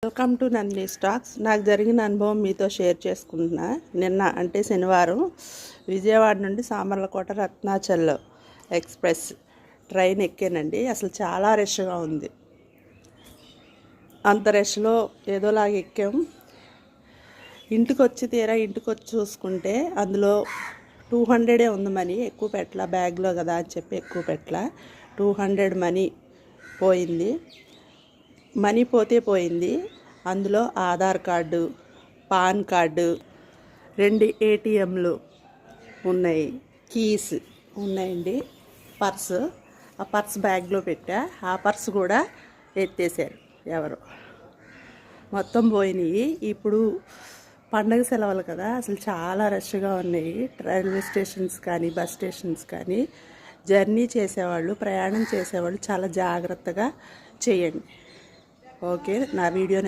Welcome to Nandini stocks. నాకు జరిగిన అనుభవం మీతో షేర్ చేసుకుంటున్నా. నిన్న అంటే శనివారం విజయవాడ నుండి సామర్లకోట రత్నాచల్ ఎక్స్ప్రెస్ ట్రైన్ ఎక్కానండి. అసలు చాలా రష్గా ఉంది. అంత రష్లో ఏదోలాగా ఎక్కాం. ఇంటికి వచ్చి చూసుకుంటే అందులో 200 ఉంది మనీ. ఎక్కువ పెట్టలా, బ్యాగ్లో కదా అని చెప్పి ఎక్కువ పెట్టలా. 200 మనీ పోయింది. మనీ పోయింది. అందులో ఆధార్ కార్డు, పాన్ కార్డు, 2 ATMలు ఉన్నాయి, కీస్ ఉన్నాయండి, పర్సు. ఆ పర్స్ బ్యాగ్లో పెట్టా. ఆ పర్సు కూడా ఎత్తేసారు ఎవరు. మొత్తం పోయినాయి. ఇప్పుడు పండగ సెలవులు కదా, అసలు చాలా రష్గా ఉన్నాయి. రైల్వే స్టేషన్స్ కానీ బస్ స్టేషన్స్ కానీ జర్నీ చేసేవాళ్ళు, ప్రయాణం చేసేవాళ్ళు చాలా జాగ్రత్తగా చేయండి. ఓకే, నా వీడియో